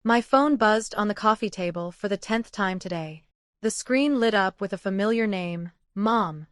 My phone buzzed on the coffee table for the 10th time today. The screen lit up with a familiar name, Mom.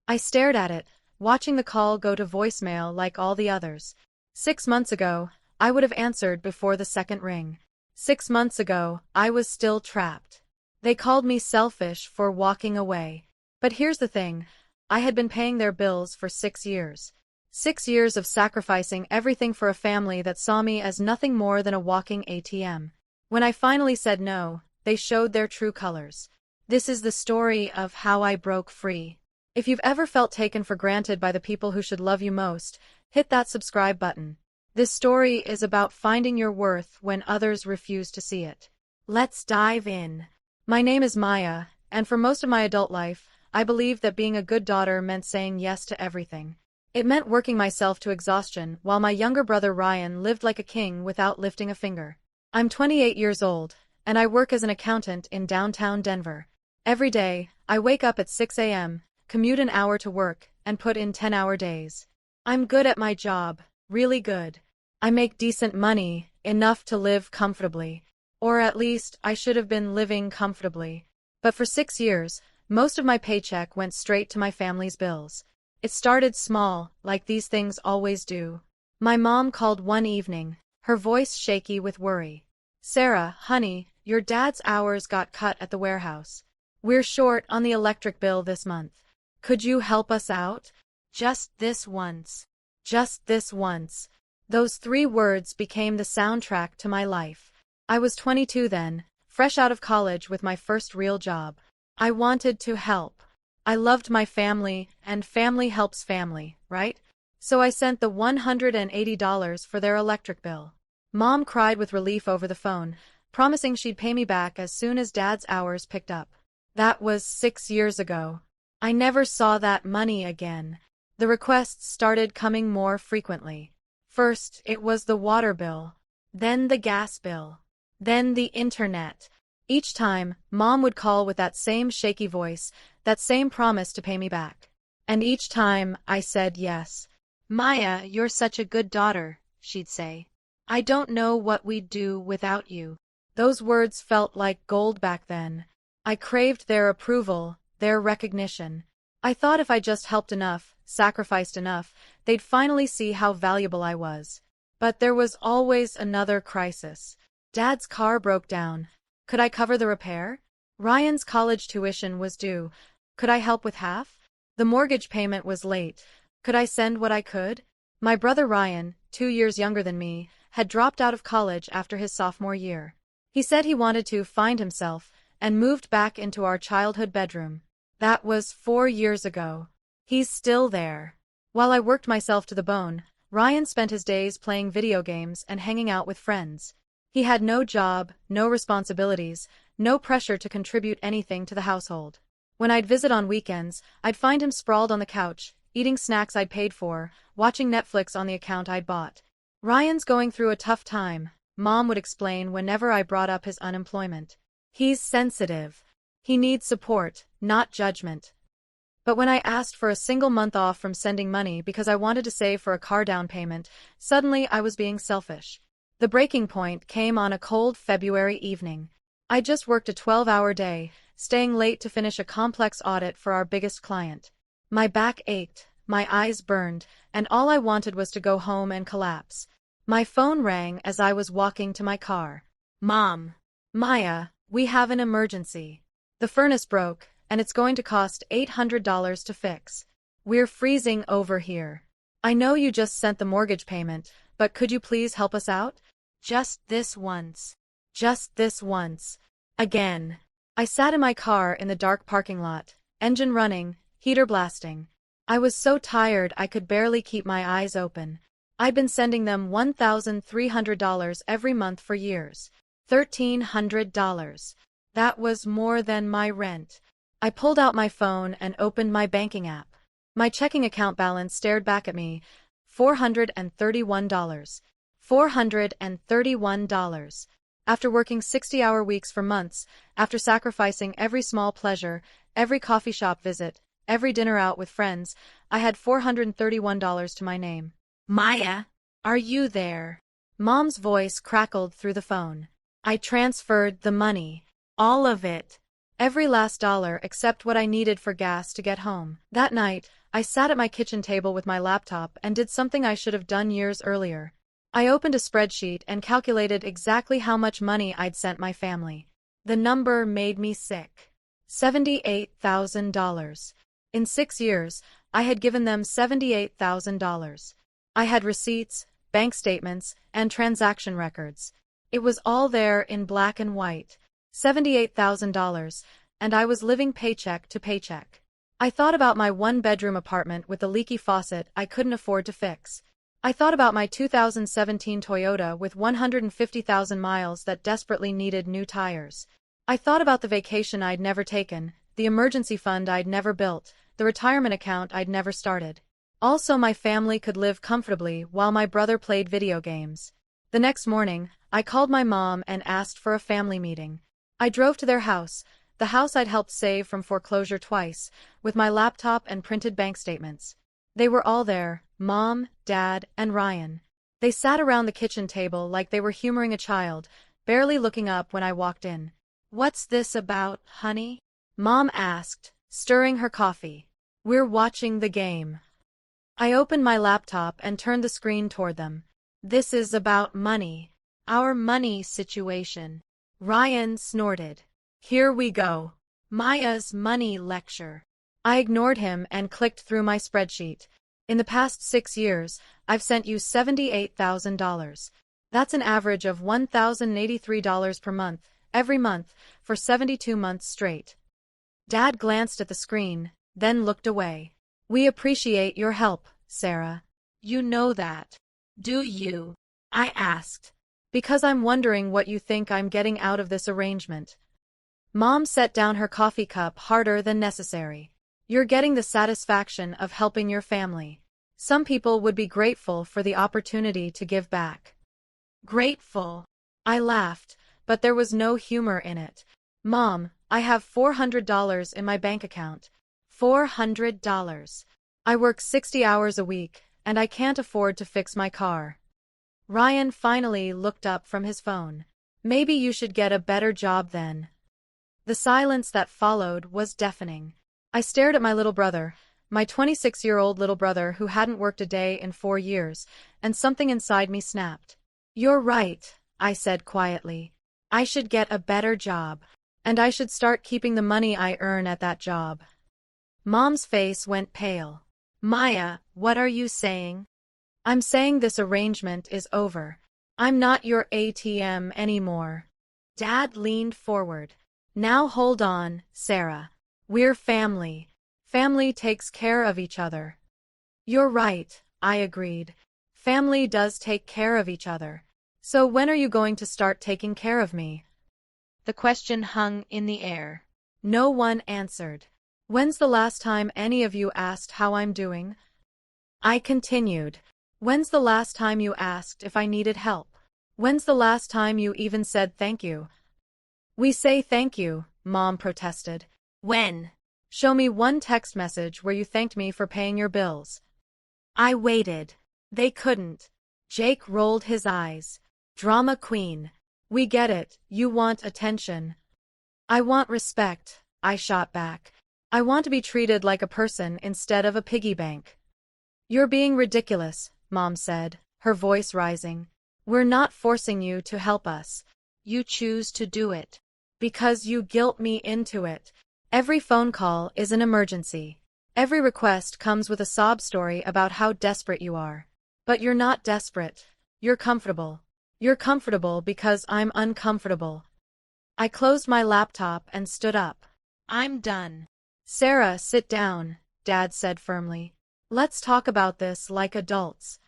I stared at it, watching the call go to voicemail like all the others. 6 months ago, I would have answered before the second ring. 6 months ago, I was still trapped. They called me selfish for walking away. But here's the thing, I had been paying their bills for 6 years. 6 years of sacrificing everything for a family that saw me as nothing more than a walking ATM. When I finally said no, they showed their true colors. This is the story of how I broke free. If you've ever felt taken for granted by the people who should love you most, hit that subscribe button. This story is about finding your worth when others refuse to see it. Let's dive in. My name is Maya, and for most of my adult life, I believed that being a good daughter meant saying yes to everything. It meant working myself to exhaustion while my younger brother Ryan lived like a king without lifting a finger. I'm 28 years old, and I work as an accountant in downtown Denver. Every day, I wake up at 6 a.m., commute an hour to work, and put in 10-hour days. I'm good at my job, really good. I make decent money, enough to live comfortably. Or at least, I should have been living comfortably. But for 6 years, most of my paycheck went straight to my family's bills. It started small, like these things always do. My mom called one evening, her voice shaky with worry. "Sarah, honey, your dad's hours got cut at the warehouse. We're short on the electric bill this month. Could you help us out? Just this once. Just this once." Those 3 words became the soundtrack to my life. I was 22 then, fresh out of college with my first real job. I wanted to help. I loved my family, and family helps family, right? So I sent the $180 for their electric bill. Mom cried with relief over the phone, promising she'd pay me back as soon as Dad's hours picked up. That was 6 years ago. I never saw that money again. The requests started coming more frequently. First, it was the water bill, then the gas bill, then the internet. Each time, Mom would call with that same shaky voice, that same promise to pay me back. And each time, I said yes. "Maya, you're such a good daughter," she'd say. "I don't know what we'd do without you." Those words felt like gold back then. I craved their approval, their recognition. I thought if I just helped enough, sacrificed enough, they'd finally see how valuable I was. But there was always another crisis. Dad's car broke down. Could I cover the repair? Ryan's college tuition was due. Could I help with half? The mortgage payment was late. Could I send what I could? My brother Ryan, 2 years younger than me, had dropped out of college after his sophomore year. He said he wanted to find himself, and moved back into our childhood bedroom. That was 4 years ago. He's still there. While I worked myself to the bone, Ryan spent his days playing video games and hanging out with friends. He had no job, no responsibilities, no pressure to contribute anything to the household. When I'd visit on weekends, I'd find him sprawled on the couch, eating snacks I'd paid for, watching Netflix on the account I'd bought. "Ryan's going through a tough time," Mom would explain whenever I brought up his unemployment. "He's sensitive. He needs support, not judgment." But when I asked for a single month off from sending money because I wanted to save for a car down payment, suddenly I was being selfish. The breaking point came on a cold February evening. I just worked a 12-hour day, staying late to finish a complex audit for our biggest client. My back ached, my eyes burned, and all I wanted was to go home and collapse. My phone rang as I was walking to my car. "Mom. Maya, we have an emergency. The furnace broke, and it's going to cost $800 to fix. We're freezing over here. I know you just sent the mortgage payment, but could you please help us out? Just this once. Just this once." Again. I sat in my car in the dark parking lot, engine running, heater blasting. I was so tired I could barely keep my eyes open. I'd been sending them $1,300 every month for years. $1,300. That was more than my rent. I pulled out my phone and opened my banking app. My checking account balance stared back at me. $431. $431. After working 60-hour weeks for months, after sacrificing every small pleasure, every coffee shop visit, every dinner out with friends, I had $431 to my name. "Maya, are you there?" Mom's voice crackled through the phone. I transferred the money. All of it. Every last dollar except what I needed for gas to get home. That night, I sat at my kitchen table with my laptop and did something I should have done years earlier. I opened a spreadsheet and calculated exactly how much money I'd sent my family. The number made me sick. $78,000. In 6 years, I had given them $78,000. I had receipts, bank statements, and transaction records. It was all there in black and white. $78,000, and I was living paycheck to paycheck. I thought about my one-bedroom apartment with the leaky faucet I couldn't afford to fix. I thought about my 2017 Toyota with 150,000 miles that desperately needed new tires. I thought about the vacation I'd never taken, the emergency fund I'd never built, the retirement account I'd never started. Also, my family could live comfortably while my brother played video games. The next morning, I called my mom and asked for a family meeting. I drove to their house, the house I'd helped save from foreclosure twice, with my laptop and printed bank statements. They were all there, Mom, Dad, and Ryan. They sat around the kitchen table like they were humoring a child, barely looking up when I walked in. "What's this about, honey?" Mom asked, stirring her coffee. "We're watching the game." I opened my laptop and turned the screen toward them. "This is about money. Our money situation." Ryan snorted. "Here we go. Maya's money lecture." I ignored him and clicked through my spreadsheet. "In the past 6 years, I've sent you $78,000. That's an average of $1,083 per month, every month, for 72 months straight." Dad glanced at the screen, then looked away. "We appreciate your help, Sarah. You know that, do you?" I asked. "Because I'm wondering what you think I'm getting out of this arrangement." Mom set down her coffee cup harder than necessary. "You're getting the satisfaction of helping your family. Some people would be grateful for the opportunity to give back." "Grateful?" I laughed, but there was no humor in it. "Mom, I have $400 in my bank account." $400. I work 60 hours a week, and I can't afford to fix my car. Ryan finally looked up from his phone. "Maybe you should get a better job then." The silence that followed was deafening. I stared at my little brother, my 26-year-old little brother who hadn't worked a day in 4 years, and something inside me snapped. "You're right," I said quietly. "I should get a better job. And I should start keeping the money I earn at that job." Mom's face went pale. "Maya, what are you saying?" "I'm saying this arrangement is over. I'm not your ATM anymore." Dad leaned forward. "Now hold on, Sarah. We're family. Family takes care of each other." "You're right," I agreed. "Family does take care of each other. So when are you going to start taking care of me?" The question hung in the air. No one answered. "When's the last time any of you asked how I'm doing?" I continued. "When's the last time you asked if I needed help? When's the last time you even said thank you?" "We say thank you," Mom protested. "When? Show me one text message where you thanked me for paying your bills." I waited. They couldn't. Jake rolled his eyes. "Drama queen. We get it, you want attention." "I want respect," I shot back. "I want to be treated like a person instead of a piggy bank." "You're being ridiculous," Mom said, her voice rising. "We're not forcing you to help us. You choose to do it. Because you guilt me into it. Every phone call is an emergency. Every request comes with a sob story about how desperate you are. But you're not desperate. You're comfortable. You're comfortable because I'm uncomfortable." I closed my laptop and stood up. "I'm done." "Sarah, sit down," Dad said firmly. "Let's talk about this like adults."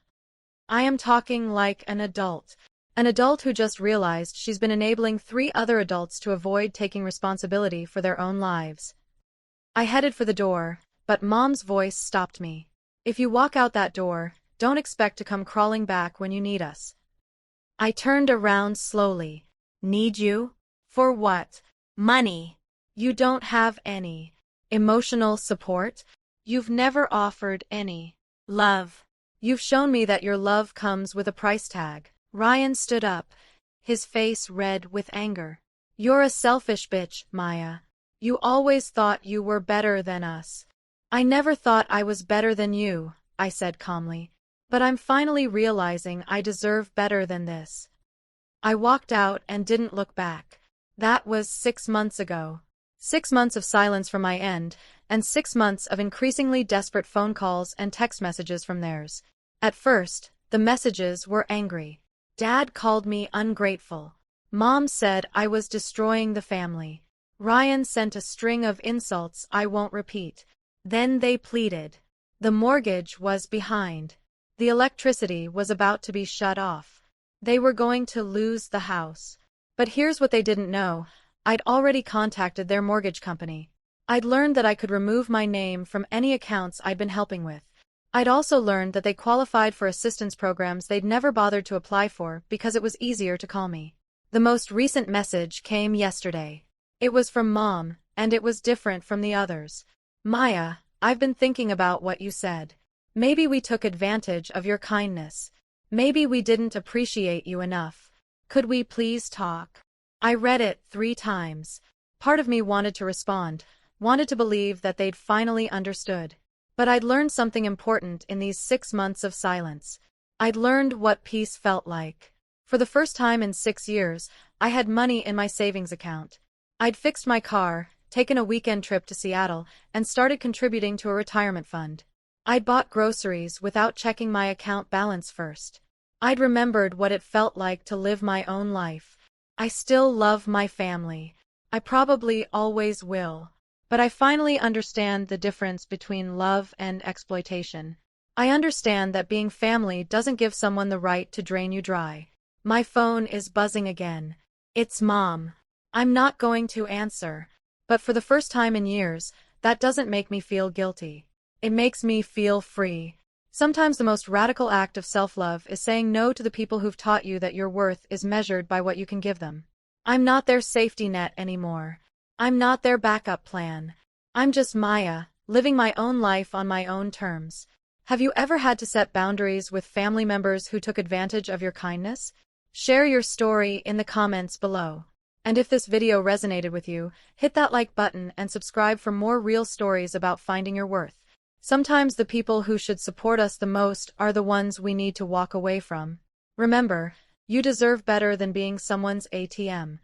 I am talking like an adult. An adult who just realized she's been enabling 3 other adults to avoid taking responsibility for their own lives. I headed for the door, but Mom's voice stopped me. "If you walk out that door, don't expect to come crawling back when you need us." I turned around slowly. "Need you? For what?" "Money." "You don't have any. Emotional support? You've never offered any. Love. You've shown me that your love comes with a price tag." Ryan stood up, his face red with anger. You're a selfish bitch, Maya. You always thought you were better than us. I never thought I was better than you, I said calmly. But I'm finally realizing I deserve better than this. I walked out and didn't look back. That was 6 months ago. 6 months of silence from my end, and 6 months of increasingly desperate phone calls and text messages from theirs. At first, the messages were angry. Dad called me ungrateful. Mom said I was destroying the family. Ryan sent a string of insults I won't repeat. Then they pleaded. The mortgage was behind. The electricity was about to be shut off. They were going to lose the house. But here's what they didn't know. I'd already contacted their mortgage company. I'd learned that I could remove my name from any accounts I'd been helping with. I'd also learned that they qualified for assistance programs they'd never bothered to apply for because it was easier to call me. The most recent message came yesterday. It was from Mom, and it was different from the others. Maya, I've been thinking about what you said. Maybe we took advantage of your kindness. Maybe we didn't appreciate you enough. Could we please talk? I read it 3 times. Part of me wanted to respond, wanted to believe that they'd finally understood. But I'd learned something important in these 6 months of silence. I'd learned what peace felt like. For the first time in 6 years, I had money in my savings account. I'd fixed my car, taken a weekend trip to Seattle, and started contributing to a retirement fund. I'd bought groceries without checking my account balance first. I'd remembered what it felt like to live my own life. I still love my family. I probably always will. But I finally understand the difference between love and exploitation. I understand that being family doesn't give someone the right to drain you dry. My phone is buzzing again. It's Mom. I'm not going to answer. But for the first time in years, that doesn't make me feel guilty. It makes me feel free. Sometimes the most radical act of self-love is saying no to the people who've taught you that your worth is measured by what you can give them. I'm not their safety net anymore. I'm not their backup plan. I'm just Maya, living my own life on my own terms. Have you ever had to set boundaries with family members who took advantage of your kindness? Share your story in the comments below. And if this video resonated with you, hit that like button and subscribe for more real stories about finding your worth. Sometimes the people who should support us the most are the ones we need to walk away from. Remember, you deserve better than being someone's ATM.